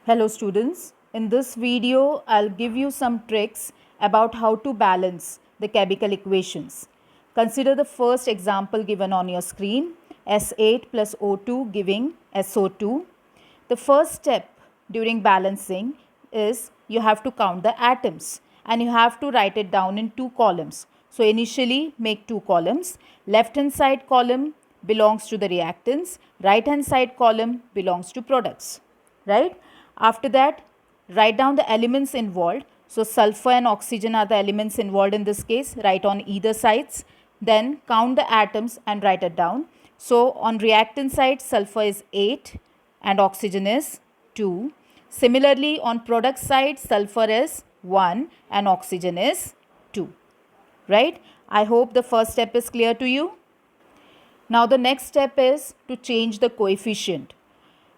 Hello students, in this video I'll give you some tricks about how to balance the chemical equations. Consider the first example given on your screen, S8 plus O2 giving SO2. The first step during balancing is you have to count the atoms and you have to write it down in two columns. So initially make two columns. Left hand side column belongs to the reactants, right hand side column belongs to products, right? After that, write down the elements involved. So sulfur and oxygen are the elements involved in this case. Write on either sides. Then count the atoms and write it down. So on reactant side, sulfur is 8 and oxygen is 2. Similarly, on product side, sulfur is 1 and oxygen is 2. Right? I hope the first step is clear to you. Now the next step is to change the coefficient.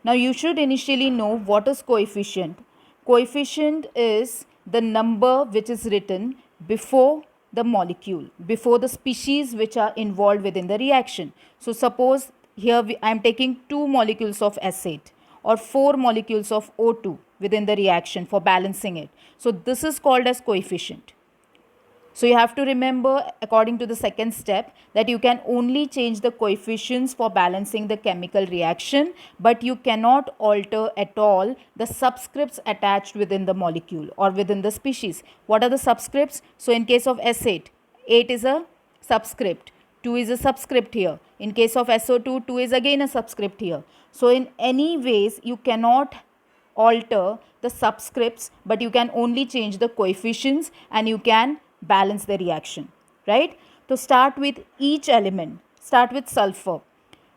Now you should initially know what is coefficient. Coefficient is the number which is written before the molecule, before the species which are involved within the reaction. So suppose here I am taking 2 molecules of S8 or 4 molecules of O2 within the reaction for balancing it. So this is called as coefficient. So you have to remember, according to the second step, that you can only change the coefficients for balancing the chemical reaction, but you cannot alter at all the subscripts attached within the molecule or within the species. What are the subscripts? So in case of S8, 8 is a subscript, 2 is a subscript here. In case of SO2, 2 is again a subscript here. So in any ways, you cannot alter the subscripts, but you can only change the coefficients and you can balance the reaction, right? To start with each element, start with sulfur.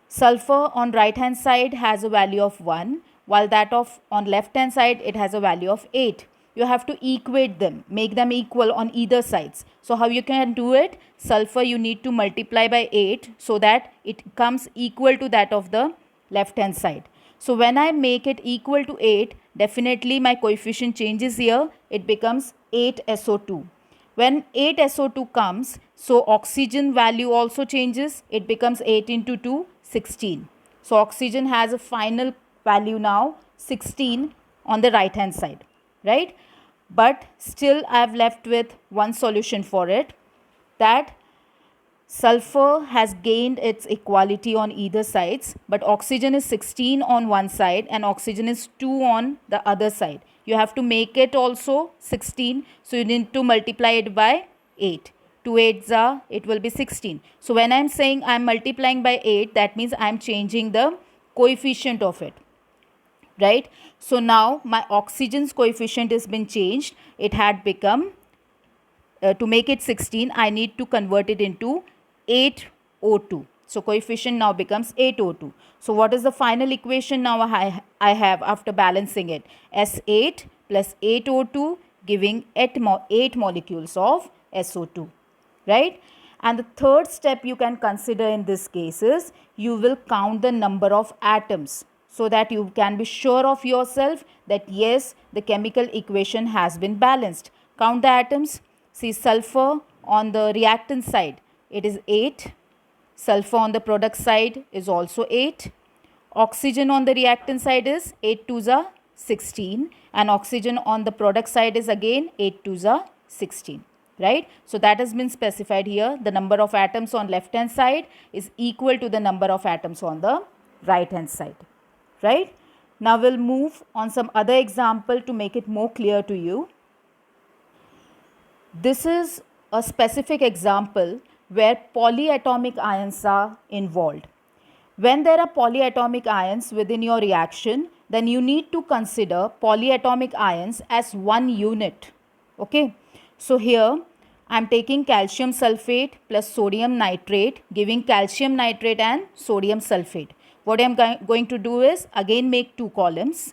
Sulfur on right hand side has a value of 1, while that of on left hand side it has a value of 8. You have to equate them, make them equal on either sides. So how you can do it? Sulfur you need to multiply by 8 so that it comes equal to that of the left hand side. So when I make it equal to 8, definitely my coefficient changes here. It becomes 8SO2. When 8SO2 comes, so oxygen value also changes. It becomes 8 into 2, 16. So oxygen has a final value now 16 on the right hand side, right? But still I have left with one solution for it, that sulfur has gained its equality on either sides, but oxygen is 16 on one side and oxygen is 2 on the other side. You have to make it also 16, so you need to multiply it by 8. 2 8s are, it will be 16. So when I am saying I am multiplying by 8, that means I am changing the coefficient of it, right? So now my oxygen's coefficient has been changed. It had become, to make it 16, I need to convert it into 8O2. So coefficient now becomes 8O2. So what is the final equation now I have after balancing it? S8 plus 8O2 giving 8 molecules of SO2, right? And the third step you can consider in this case is you will count the number of atoms so that you can be sure of yourself that yes, the chemical equation has been balanced. Count the atoms. See, sulfur on the reactant side, it is 8. Sulfur on the product side is also 8. Oxygen on the reactant side is 8 2s are 16. And oxygen on the product side is again 8 2s are 16. Right? So that has been specified here. The number of atoms on left hand side is equal to the number of atoms on the right hand side. Right? Now we'll move on some other example to make it more clear to you. This is a specific example where polyatomic ions are involved. When there are polyatomic ions within your reaction, then you need to consider polyatomic ions as one unit. Okay. So here I am taking calcium sulfate plus sodium nitrate, giving calcium nitrate and sodium sulfate. What I am going to do is again make two columns,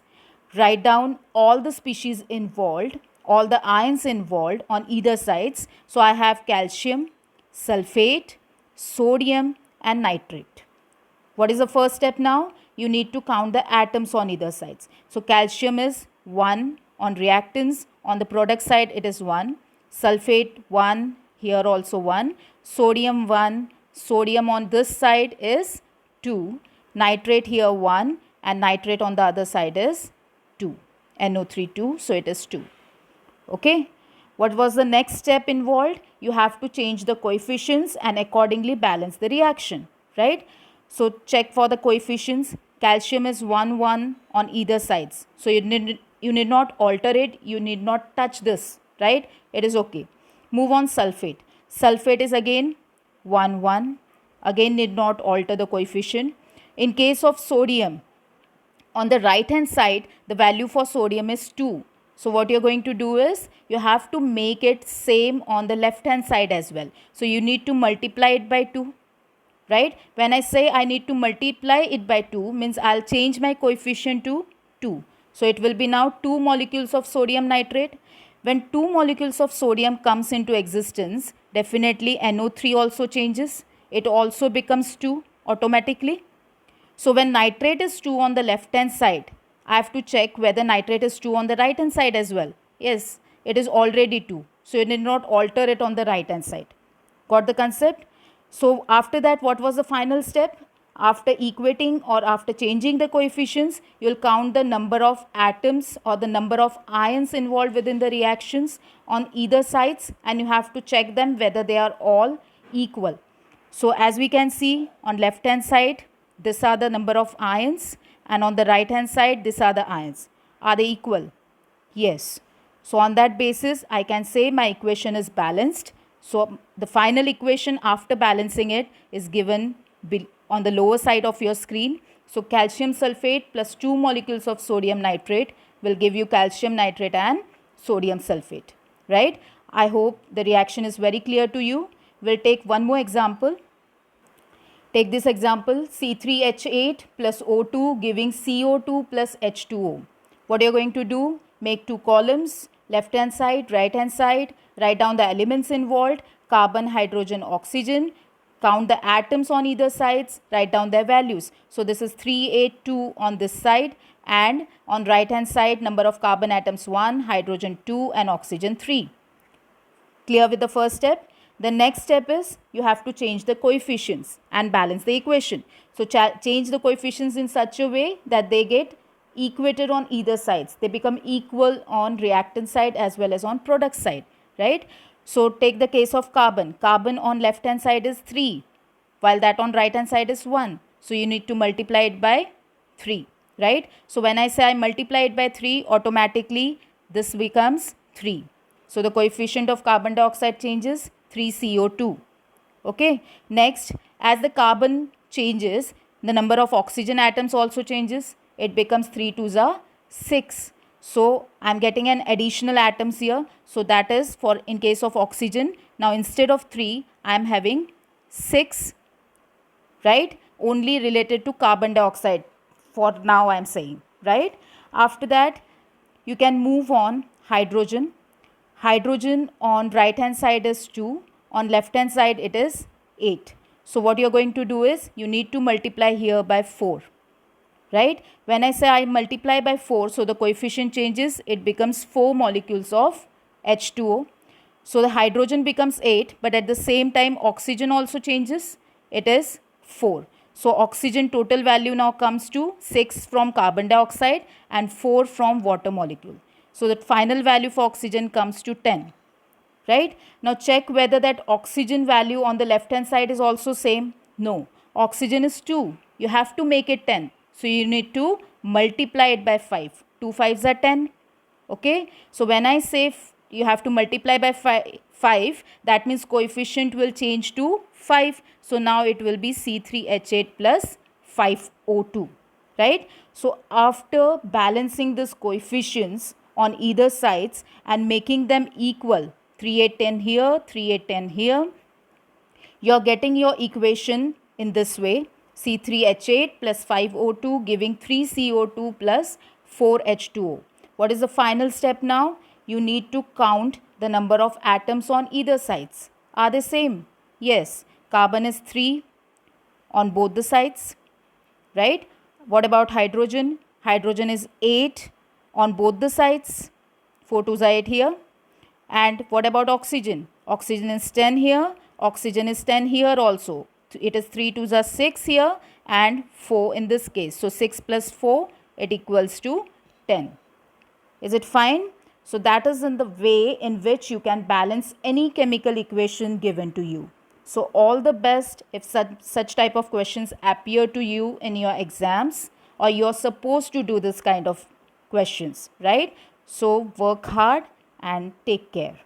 write down all the species involved, all the ions involved on either sides. So I have calcium, sulfate, sodium and nitrate. What is the first step now? You need to count the atoms on either sides. So calcium is 1 on reactants. On the product side it is 1. Sulfate 1, here also 1. Sodium 1. Sodium on this side is 2. Nitrate here 1 and nitrate on the other side is 2. NO3 2, so it is 2. Okay. What was the next step involved? You have to change the coefficients and accordingly balance the reaction, right? So check for the coefficients. Calcium is 1 1 on either sides. So you need not alter it. You need not touch this, right? It is okay. Move on sulfate. Sulfate is again 1 1. Again need not alter the coefficient. In case of sodium, on the right hand side, the value for sodium is 2. So what you're going to do is, you have to make it same on the left hand side as well. So you need to multiply it by 2, right? When I say I need to multiply it by 2, means I'll change my coefficient to 2. So it will be now 2 molecules of sodium nitrate. When 2 molecules of sodium comes into existence, definitely NO3 also changes. It also becomes 2 automatically. So when nitrate is 2 on the left hand side, I have to check whether nitrate is 2 on the right hand side as well. Yes, it is already 2. So you need not alter it on the right hand side. Got the concept? So after that, what was the final step? After equating or after changing the coefficients, you will count the number of atoms or the number of ions involved within the reactions on either sides, and you have to check them whether they are all equal. So as we can see on left hand side, these are the number of ions, and on the right hand side, these are the ions. Are they equal? Yes. So on that basis, I can say my equation is balanced. So the final equation after balancing it is given on the lower side of your screen. So calcium sulfate plus 2 molecules of sodium nitrate will give you calcium nitrate and sodium sulfate, right? I hope the reaction is very clear to you. We'll take one more example. Take this example, C3H8 plus O2 giving CO2 plus H2O. What you're going to do? Make 2 columns, left hand side, right hand side, write down the elements involved, carbon, hydrogen, oxygen, count the atoms on either sides, write down their values. So this is 382 on this side, and on right hand side, number of carbon atoms 1, hydrogen 2 and oxygen 3. Clear with the first step? The next step is, you have to change the coefficients and balance the equation. So change the coefficients in such a way that they get equated on either sides. They become equal on reactant side as well as on product side, right? So take the case of carbon. Carbon on left hand side is 3, while that on right hand side is 1. So you need to multiply it by 3, right? So when I say I multiply it by 3, automatically this becomes 3. So the coefficient of carbon dioxide changes, 3CO2. Okay. Next, as the carbon changes, the number of oxygen atoms also changes. It becomes 3 2s are 6. So I am getting an additional atoms here. So that is for in case of oxygen. Now instead of 3, I am having 6, right? Only related to carbon dioxide for now I am saying, right? After that, you can move on hydrogen. Hydrogen on right hand side is 2, on left hand side it is 8. So what you are going to do is, you need to multiply here by 4, right? When I say I multiply by 4, so the coefficient changes, it becomes 4 molecules of H2O. So the hydrogen becomes 8, but at the same time oxygen also changes, it is 4. So oxygen total value now comes to 6 from carbon dioxide and 4 from water molecule. So the final value for oxygen comes to 10, right? Now check whether that oxygen value on the left hand side is also same. No, oxygen is 2. You have to make it 10. So you need to multiply it by 5. 2 5s are 10. Okay. So when I say you have to multiply by 5, that means coefficient will change to 5. So now it will be C3H8 plus 5O2, right? So after balancing these coefficients on either sides and making them equal, 3 8 10 here, 3 8 10 here, you are getting your equation in this way, C3H8 plus 5O2 giving 3CO2 plus 4H2O. What is the final step now? You need to count the number of atoms on either sides. Are they same? Yes. Carbon is 3 on both the sides, right? What about hydrogen? Hydrogen is 8 on both the sides. 4 2s are 8 here. And what about oxygen? Oxygen is 10 here. Oxygen is 10 here also. It is 3 2s are 6 here and 4 in this case. So 6 plus 4, it equals to 10. Is it fine? So that is in the way in which you can balance any chemical equation given to you. So all the best if such type of questions appear to you in your exams, or you're supposed to do this kind of questions, right? So work hard and take care.